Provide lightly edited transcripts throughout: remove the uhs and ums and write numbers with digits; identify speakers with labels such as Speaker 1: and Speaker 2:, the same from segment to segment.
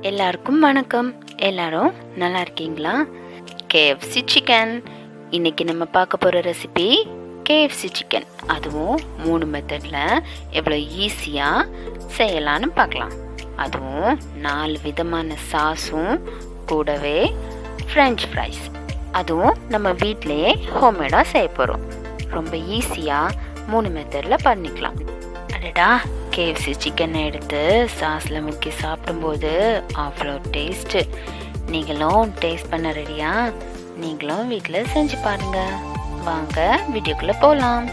Speaker 1: எல்லாருக்கும் வணக்கம். எல்லாரும் நல்லா இருக்கீங்களா? KFC chicken. இன்னைக்கு நம்ம பார்க்க போகிற ரெசிபி KFC சிக்கன். அதுவும் 3 மெத்தடில் எவ்வளோ ஈஸியாக செய்யலான்னு பார்க்கலாம். அதுவும் 4 விதமான சாஸும் கூடவே ஃப்ரெஞ்ச் ஃப்ரைஸ். அதுவும் நம்ம வீட்டிலையே ஹோம்மேடாக செய்ய போகிறோம். ரொம்ப ஈஸியாக 3 மெத்தடில் பண்ணிக்கலாம். அடடா, KFC சிக்கனை எடுத்து சாஸில் முக்கி சாப்பிடும்போது அவ்வளோ டேஸ்ட்டு. நீங்களும் டேஸ்ட் பண்ண ரெடியா? நீங்களும் வீட்டில் செஞ்சு பாருங்க. வாங்க வீடியோக்குள்ளே போகலாம்.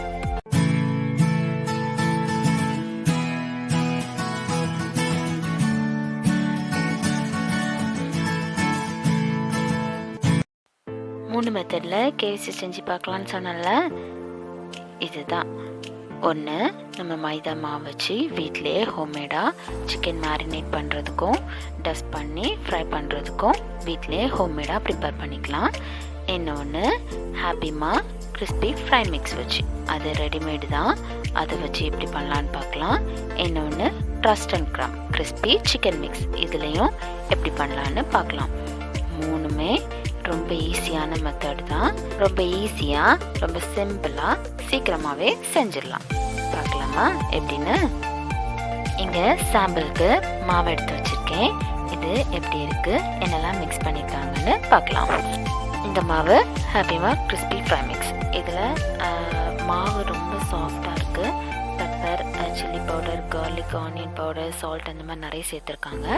Speaker 1: மூணு மெத்தடில் KFC செஞ்சு பார்க்கலான்னு சொன்னல, இதுதான். ஒன்று, நம்ம மைதா மாவு வச்சு வீட்டிலே ஹோம்மேடாக சிக்கன் மேரினேட் பண்ணுறதுக்கும் டஸ்ட் பண்ணி ஃப்ரை பண்ணுறதுக்கும் வீட்டிலே ஹோம்மேடாக ப்ரிப்பேர் பண்ணிக்கலாம். இன்னொன்று, ஹாப்பிமா கிறிஸ்பி ஃப்ரை மிக்ஸ் வச்சு, அது ரெடிமேடு தான், அதை வச்சு எப்படி பண்ணலான்னு பார்க்கலாம். இன்னொன்று, crust and crumb crispy chicken mix, இதுலேயும் எப்படி பண்ணலான்னு பார்க்கலாம். மூணுமே ரொம்ப ஈஸியான மெத்தட் தான். ரொம்ப ஈஸியாக, ரொம்ப சிம்பிளாக, சீக்கிரமாகவே செஞ்சிடலாம். பார்க்கலாமா எப்படின்னு? இங்கே சாம்பிளுக்கு மாவு எடுத்து வச்சுருக்கேன். இது எப்படி இருக்குது, என்னெல்லாம் மிக்ஸ் பண்ணியிருக்காங்கன்னு பார்க்கலாம். இந்த மாவு ஹாப்பிமா கிறிஸ்பி ஃப்ரை மிக்ஸ். இதில் மாவு ரொம்ப சாஃப்டாக இருக்குது. Pepper, chilli powder, garlic, onion powder, salt அந்த மாதிரி நிறைய சேர்த்துருக்காங்க.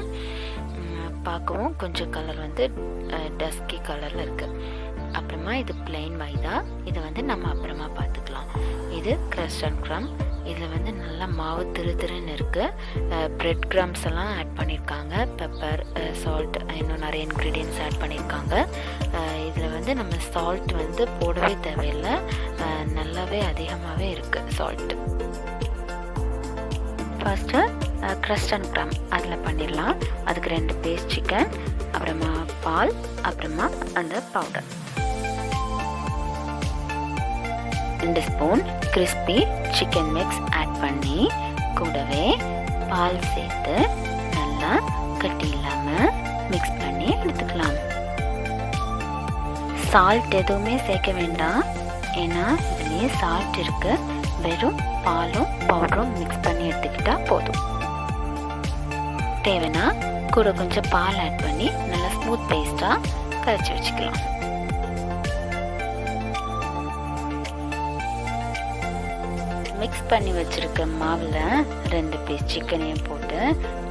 Speaker 1: பார்க்கவும் கொஞ்சம் கலர் வந்து டஸ்கி கலரில் இருக்குது. அப்புறமா இது பிளெயின் மைதா, இதை வந்து நம்ம அப்புறமா பார்த்துக்கலாம். இது க்ரஸ்ட் அண்ட் க்ரம், இதில் வந்து நல்லா மாவு திருன்னு இருக்குது. பிரெட் க்ரம்ஸ் எல்லாம் ஆட் பண்ணியிருக்காங்க. பெப்பர், சால்ட், இன்னும் நிறைய இன்க்ரீடியன்ட்ஸ் ஆட் பண்ணியிருக்காங்க. இதில் வந்து நம்ம சால்ட் வந்து போடவே தேவையில்லை, நல்லாவே அதிகமாகவே இருக்குது சால்ட்டு. ஃபர்ஸ்ட்டு க்ரஸ்ட் அண்ட் க்ரம் அதில் பண்ணிடலாம். அதுக்கு 2 பீஸ் சிக்கன், அப்புறமா பால், அப்புறமா அந்த powder. 2 spoon crispy chicken mix add பண்ணி கூடவே பால் சேர்த்து நல்லா கட்டி இல்லாமல் மிக்ஸ் பண்ணி எடுத்துக்கலாம். சால்ட் எதுவுமே சேர்க்க வேண்டாம், ஏன்னா இதுலேயே சால்ட் இருக்குது. வெறும் பாலும் பவுடரும் மிக்ஸ் பண்ணி எடுத்துக்கிட்டால் போதும். தேவைன்னா கூட கொஞ்சம் பால் ஆட் பண்ணி நல்லா ஸ்மூத் பேஸ்ட்டாக கரைச்சி வச்சுக்கலாம். மிக்ஸ் பண்ணி வச்சுருக்க மாவில் 2 பீஸ் சிக்கனையும் போட்டு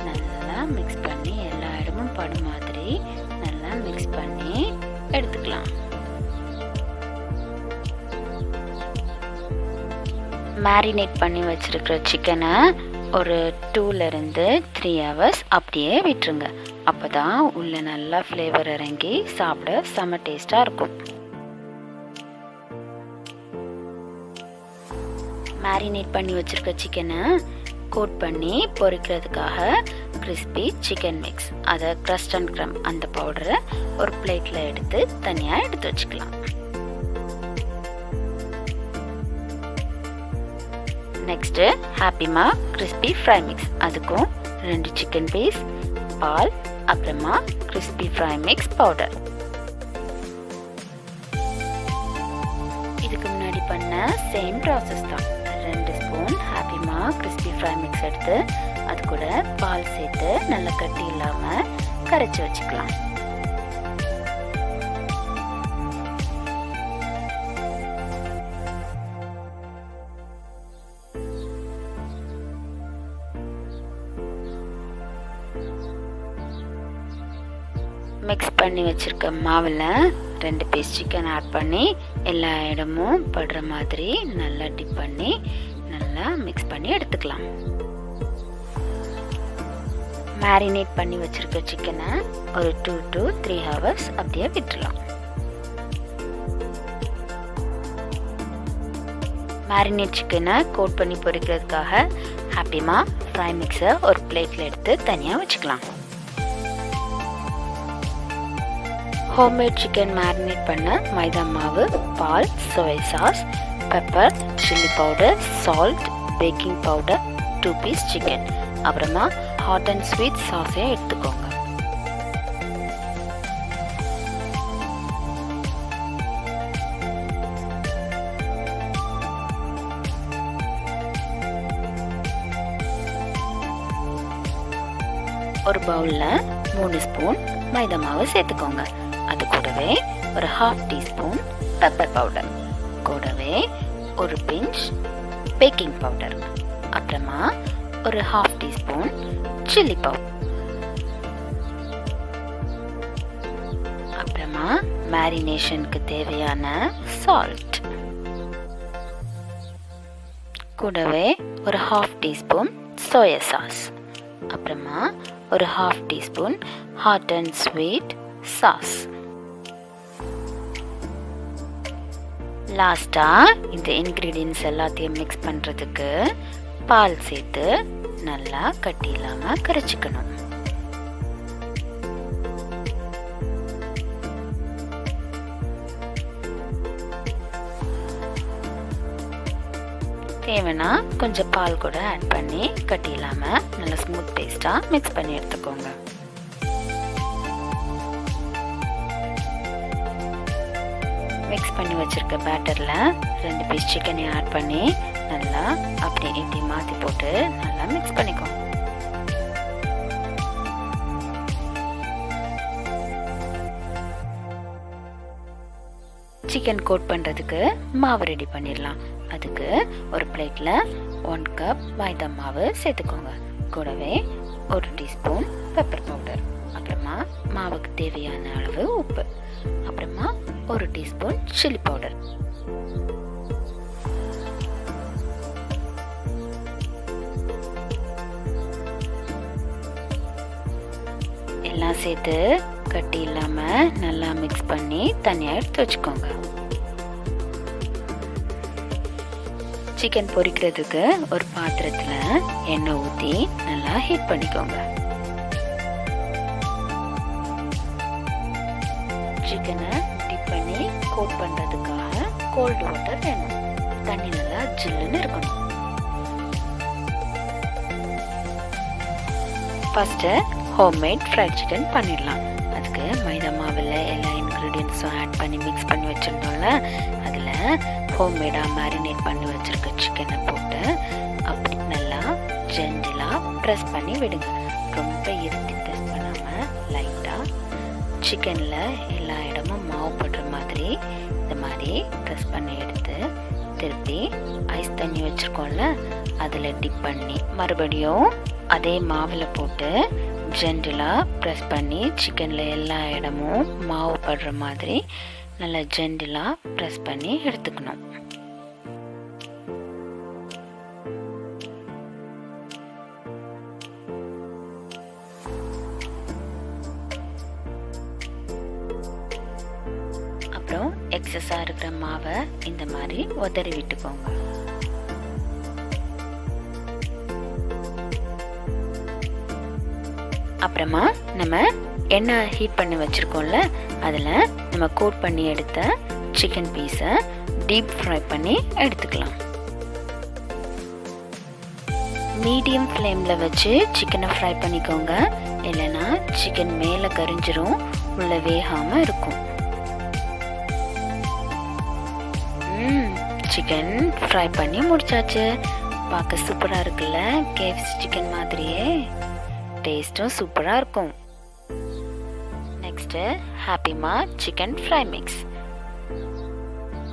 Speaker 1: நல்லா மிக்ஸ் பண்ணி எல்லா இடமும் படும் மாதிரி நல்லா மிக்ஸ் பண்ணி எடுத்துக்கலாம். மேரினேட் பண்ணி வச்சுருக்கிற சிக்கனை ஒரு 2 to 3 hours அப்படியே விட்டுருங்க. அப்போ தான் உள்ளே நல்லா ஃப்ளேவர் இறங்கி சாப்பிட செம்ம டேஸ்ட்டாக இருக்கும். மேரினேட் பண்ணி வச்சுருக்க சிக்கனை கோட் பண்ணி பொரிக்கிறதுக்காக கிறிஸ்பி சிக்கன் மிக்ஸ், அதை க்ரஸ்ட் அண்ட் க்ரம் அந்த பவுடரை ஒரு பிளேட்டில் எடுத்து தனியாக எடுத்து வச்சுக்கலாம். நெக்ஸ்ட்டு ஹாப்பிமா கிறிஸ்பி ஃப்ரை மிக்ஸ், அதுக்கும் 2 சிக்கன் பீஸ், பால், அப்புறமா கிறிஸ்பி ஃப்ரை மிக்ஸ் பவுடர். இதுக்கு முன்னாடி பண்ண சேம் ப்ராசஸ் தான். 2 ஸ்பூன் ஹாப்பிமா கிறிஸ்பி ஃப்ரை மிக்ஸ் எடுத்து அது கூட பால் சேர்த்து நல்லா கட்டி இல்லாமல் கரைச்சி வச்சுக்கலாம். மிக்ஸ் பண்ணி வச்சுருக்க மாவில் 2 பீஸ் சிக்கன் ஆட் பண்ணி எல்லா இடமும் படுற மாதிரி நல்லா டிப் பண்ணி நல்லா மிக்ஸ் பண்ணி எடுத்துக்கலாம். மேரினேட் பண்ணி வச்சுருக்க சிக்கனை ஒரு 2 to 3 hours அப்படியே விட்டுடலாம். மேரினேட் சிக்கனை கோட் பண்ணி பொரிக்கிறதுக்காக ஹாப்பிமா ஃப்ரை மிக்ஸை ஒரு பிளேட்டில் எடுத்து தனியாக வச்சுக்கலாம். ஹோம்மேட் சிக்கன் மேரினேட் பண்ண மைதா மாவு, பால், soya sauce, pepper, chilli powder, salt, baking powder, 2 piece chicken, அப்புறமா ஹாட் அண்ட் ஸ்வீட் சாஸையும் எடுத்துக்கோங்க. ஒரு பவுலில் 3 ஸ்பூன் மைதா மாவு சேர்த்துக்கோங்க. அது கூடவே ஒரு 1/2 டீஸ்பூன் பெப்பர் பவுடர், கூடவே ஒரு பிஞ்ச் பேக்கிங் பவுடர், அப்புறமா ஒரு 1/2 டீஸ்பூன் சில்லி பவுடர், அப்புறமா மேரினேஷனுக்கு தேவையான சால்ட், கூடவே ஒரு 1/2 டீஸ்பூன் சோயா சாஸ், அப்புறமா ஒரு 1/2 teaspoon hot and sweet sauce. லாஸ்ட்டாக இந்த இன்க்ரீடியன்ஸ் எல்லாத்தையும் மிக்ஸ் பண்ணுறதுக்கு பால் சேர்த்து நல்லா கட்டி இல்லாமல் கரைச்சிக்கணும். தேவைன்னா கொஞ்சம் பால் கூட ஆட் பண்ணி கட்டி இல்லாமல் நல்லா ஸ்மூத் பேஸ்ட்டாக மிக்ஸ் பண்ணி எடுத்துக்கோங்க. மிக்ஸ் பண்ணி வச்சுருக்க பேட்டரில் 2 பீஸ் சிக்கனை ஆட் பண்ணி நல்லா அப்படி இப்படி மாற்றி போட்டு நல்லா மிக்ஸ் பண்ணிக்கோங்க. சிக்கன் கோட் பண்ணுறதுக்கு மாவு ரெடி பண்ணிடலாம். அதுக்கு ஒரு பிளேட்டில் 1 கப் மைதா மாவு சேர்த்துக்கோங்க. கூடவே 1 டீஸ்பூன் பெப்பர் பவுடர், அப்புறமா மாவுக்கு தேவையான அளவு உப்பு, அப்புறமா 1 டீஸ்பூன் சில்லி பவுடர், எல்லாம் சேர்த்து கட்டி இல்லாமல் நல்லா மிக்ஸ் பண்ணி தனியாக எடுத்து வச்சுக்கோங்க. சிக்கன் பொரிக்கிறதுக்கு ஒரு பாத்திரத்தில் எண்ணெய் ஊற்றி நல்லா ஹீட் பண்ணிக்கோங்க. சிக்கனை டிப் பண்ணி கோட் பண்ணுறதுக்காக கோல்டு வாட்டர் வேணும். தண்ணி நல்லா ஜில்லுன்னு இருக்கணும். ஃபஸ்ட்டு ஹோம்மேட் ஃப்ரைட் சிக்கன் பண்ணிடலாம். அதுக்கு மைதா மாவில் எல்லா இன்க்ரீடியன்ஸும் ஆட் பண்ணி மிக்ஸ் பண்ணி வச்சுருந்தோம்ல, அதில் ஹோம்மேடாக மேரினேட் பண்ணி வச்சுருக்க சிக்கனை போட்டு அப்படி நல்லா ஜென்டிலாக ப்ரெஸ் பண்ணி விடுங்க. ரொம்ப இருத்தி ப்ரெஸ் பண்ணாமல் லைட்டாக சிக்கனில் எல்லா இடமும் மாவு போடுற மாதிரி இந்த மாதிரி ப்ரெஸ் பண்ணி எடுத்து திருப்பி ஐஸ் தண்ணி வச்சுருக்கோம்ல அதில் டிப் பண்ணி மறுபடியும் அதே மாவில் போட்டு ஜென்டிலாக ப்ரெஸ் பண்ணி சிக்கனில் எல்லா இடமும் மாவு படுற மாதிரி நல்லா ஜென்டிலாக ப்ரெஸ் பண்ணி எடுத்துக்கணும். அப்புறம் எக்ஸஸாக இருக்கிற மாவை இந்த மாதிரி உதறி விட்டுக்கோங்க. அப்புறமா நம்ம எண்ணெய் ஹீட் பண்ணி வச்சுருக்கோம்ல அதில் நம்ம கோட் பண்ணி எடுத்த சிக்கன் பீஸை டீப் ஃப்ரை பண்ணி எடுத்துக்கலாம். மீடியம் ஃப்ளேமில் வச்சு சிக்கனை ஃப்ரை பண்ணிக்கோங்க, இல்லைன்னா சிக்கன் மேலே கரிஞ்சிரும், உள்ள வேகாமல் இருக்கும். சிக்கன் ஃப்ரை பண்ணி முடிச்சாச்சு. பார்க்க சூப்பராக இருக்குல்ல, KFC சிக்கன் மாதிரியே. டேஸ்ட்டும் சூப்பராக இருக்கும். நெக்ஸ்ட்டு ஹாப்பிமா சிக்கன் ஃப்ரை மிக்ஸ்.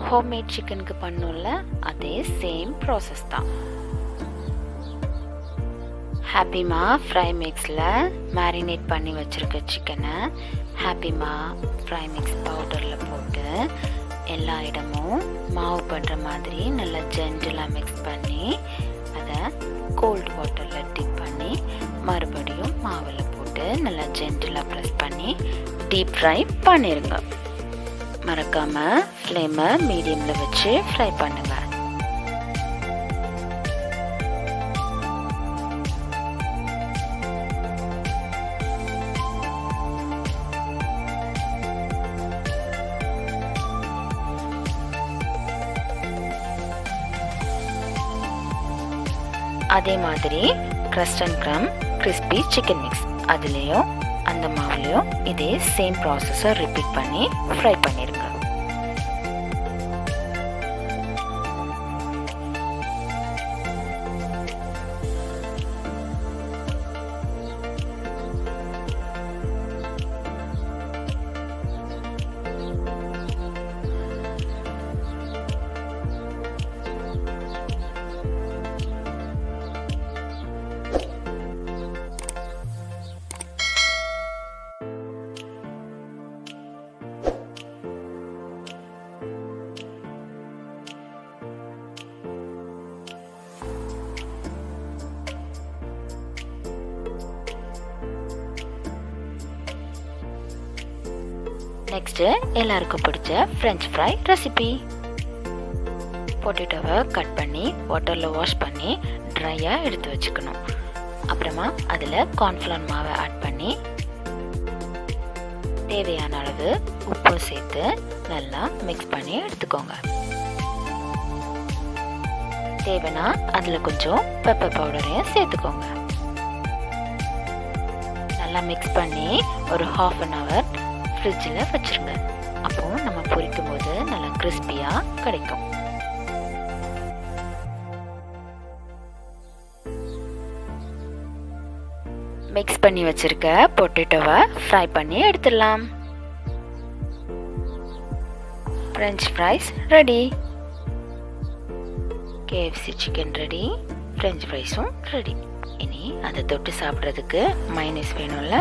Speaker 1: ஹோம்மேட் சிக்கனுக்கு பண்ணோம்ல அதே சேம் ப்ராசஸ் தான். ஹாப்பிமா ஃப்ரை மிக்ஸில் மேரினேட் பண்ணி வச்சுருக்க சிக்கனை ஹாப்பிமா ஃப்ரை மிக்ஸ் பவுடரில் போட்டு எல்லா இடமும் மாவு பண்ணுற மாதிரி நல்லா ஜென்டிலாக மிக்ஸ் பண்ணி அதை கோல்டு வாட்டரில் டிப் பண்ணி மறுபடியும் மாவில் போட்டு நல்லா ஜென்டிலாக ப்ரெஸ் பண்ணி டீப் ஃப்ரை பண்ணிடுங்க. மறக்காமல் ஃப்ளேமை மீடியமில் வச்சு ஃப்ரை பண்ணுங்கள். அதே மாதிரி crust and crumb crispy chicken mix, அதுலேயும் அந்த மாவுலேயும் இதே சேம் ப்ராசஸை ரிப்பீட் பண்ணி ஃப்ரை பண்ணிடுங்க. நெக்ஸ்ட்டு எல்லாருக்கும் பிடிச்ச ஃப்ரெஞ்ச் ஃப்ரை ரெசிபி. பொட்டேட்டோவை கட் பண்ணி வாட்டரில் வாஷ் பண்ணி ட்ரையாக எடுத்து வச்சுக்கணும். அப்புறமா அதில் கார்ன்ஃப்ளவர் மாவை ஆட் பண்ணி தேவையான அளவு உப்பு சேர்த்து நல்லா மிக்ஸ் பண்ணி எடுத்துக்கோங்க. தேவைன்னா அதில் கொஞ்சம் பெப்பர் பவுடரையும் சேர்த்துக்கோங்க. நல்லா மிக்ஸ் பண்ணி ஒரு 1/2 hour ஃப்ரிட்ஜில் வச்சுருங்க. அப்போது நம்ம பொரிக்கும் போது நல்லா கிறிஸ்பியாக கிடைக்கும். மிக்ஸ் பண்ணி வச்சிருக்க பொட்டேட்டோவை ஃப்ரை பண்ணி எடுத்துடலாம். French fries ready. KFC chicken ready, French ஃப்ரைஸும் ரெடி. இனி அதை தொட்டு சாப்பிட்றதுக்கு மைனஸ் வேணும்ல,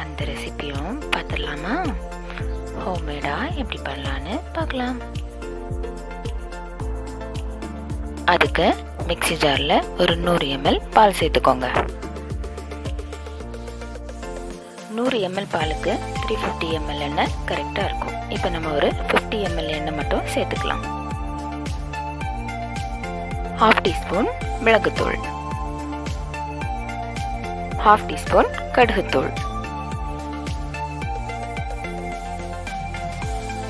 Speaker 1: அந்த ரெசிபியும் பார்த்துடலாமா? ஹோம்மேடாக எப்படி பண்ணலான்னு பார்க்கலாம். அதுக்கு மிக்ஸி ஜாரில் ஒரு 100 ml பால் சேர்த்துக்கோங்க. 100 ml பாலுக்கு 350 ml எண்ணெய் கரெக்டாக இருக்கும். இப்போ நம்ம ஒரு 50 ml எண்ணெய் மட்டும் சேர்த்துக்கலாம். 1/2 teaspoon மிளகுத்தூள், 1/2 teaspoon கடுகுத்தூள்,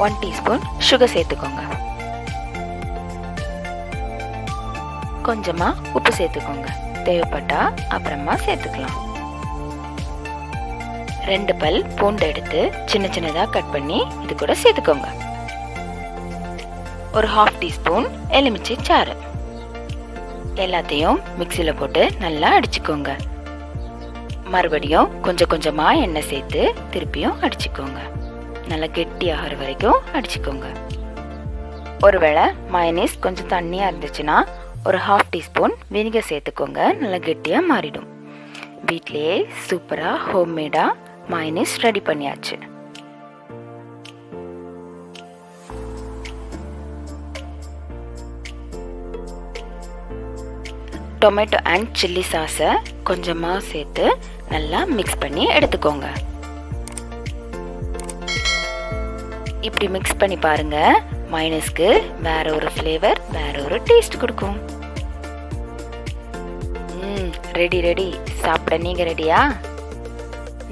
Speaker 1: 1 teaspoon சுகர் சேர்த்துக்கோங்க. கொஞ்சமா உப்பு சேர்த்துக்கோங்க. தேவைப்பட்டா அப்புறமா சேர்த்துக்கலாம். 2 பல் பூண்டு எடுத்து சின்ன சின்னதாக கட் பண்ணி இது கூட சேர்த்துக்கோங்க. ஒரு 1/2 teaspoon எலுமிச்சை சாறு. எல்லாத்தையும் மிக்சியில் போட்டு நல்லா அடிச்சுக்கோங்க. மறுபடியும் கொஞ்சம் கொஞ்சமாக எண்ணெய் சேர்த்து திருப்பியும் அடிச்சுக்கோங்க. நல்லா கெட்டியாகிற வரைக்கும் அடிச்சுக்கோங்க. ஒருவேளை மயோனைஸ் கொஞ்சம் தண்ணியாக இருந்துச்சுன்னா ஒரு 1/2 teaspoon வினிகர் சேர்த்துக்கோங்க. நல்லா கெட்டியாக மாறிடும். வீட்டிலேயே சூப்பராக ஹோம்மேடாக மயோனைஸ் ரெடி பண்ணியாச்சு. டொமேட்டோ அண்ட் சில்லி சாஸை கொஞ்சமாக சேர்த்து நல்லா மிக்ஸ் பண்ணி எடுத்துக்கோங்க. இப்படி மிக்ஸ் பண்ணி பாருங்க. மயோனைஸ்க்கு வேற ஒரு ஃப்ளேவர், வேற ஒரு டேஸ்ட் கொடுக்கும். Ready ready. சாப்பிட நீங்கள் ரெடியா?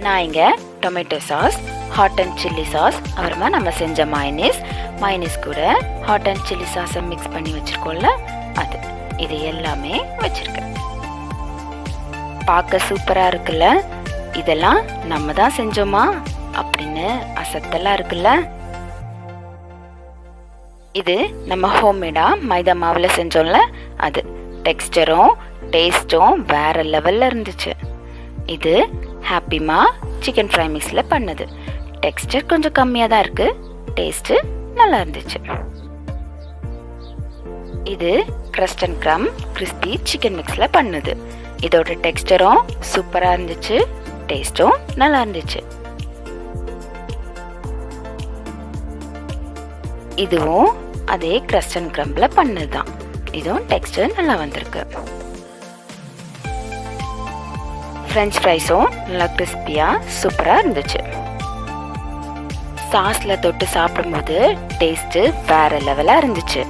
Speaker 1: நான் இங்கே tomato sauce, hot and chilli sauce, அப்புறமா நம்ம செஞ்ச மயோனைஸ் கூட ஹாட் அண்ட் சில்லி சாஸை மிக்ஸ் பண்ணி வச்சுருக்கோம்ல, அது இது எல்லாமே வச்சிருக்கேன். பார்க்க சூப்பராக இருக்குல்ல? இதெல்லாம் நம்ம தான் செஞ்சோமா அப்படின்னு அசத்தெல்லாம் இருக்குல்ல? இது நம்ம ஹோம்மேடாக மைதா மாவில் செஞ்சோம்ல, அது டெக்ஸ்டரும் டேஸ்ட்டும் வேற லெவலில் இருந்துச்சு. இது ஹாப்பிமா சிக்கன் ஃப்ரை மிக்ஸில் பண்ணது. டெக்ஸ்டர் கொஞ்சம் கம்மியாக தான் இருக்குது, டேஸ்ட்டு நல்லா இருந்துச்சு. இது crust and crumb crispy chicken மிக்ஸில் பண்ணுது. இதோட டெக்ஸ்டரும் சூப்பராக இருந்துச்சு, டேஸ்ட்டும் நல்லா இருந்துச்சு. இதுவும் அதே crust and crumbல பண்ணது தான். இதுவும் டெக்ஸ்டர் நல்லா வந்திருக்கு. ஃப்ரெஞ்ச் ஃப்ரைஸும் நல்லா கிறிஸ்பியாக சூப்பராக இருந்துச்சு. சாஸில் தொட்டு சாப்பிடும்போது டேஸ்ட்டு வேற லெவலாக இருந்துச்சு.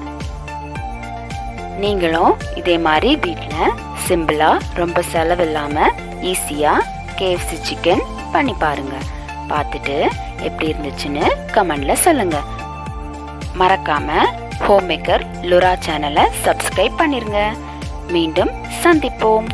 Speaker 1: நீங்களும் இதே மாதிரி வீட்டில் சிம்பிளாக ரொம்ப செலவில்லாமல் ஈஸியாக KFC சிக்கன் பண்ணி பாருங்க. பார்த்துட்டு எப்படி இருந்துச்சுன்னு கமெண்ட்ல சொல்லுங்க. மறக்காம ஹோம்மேக்கர் லுரா சேனலை சப்ஸ்கிரைப் பண்ணிருங்க. மீண்டும் சந்திப்போம்.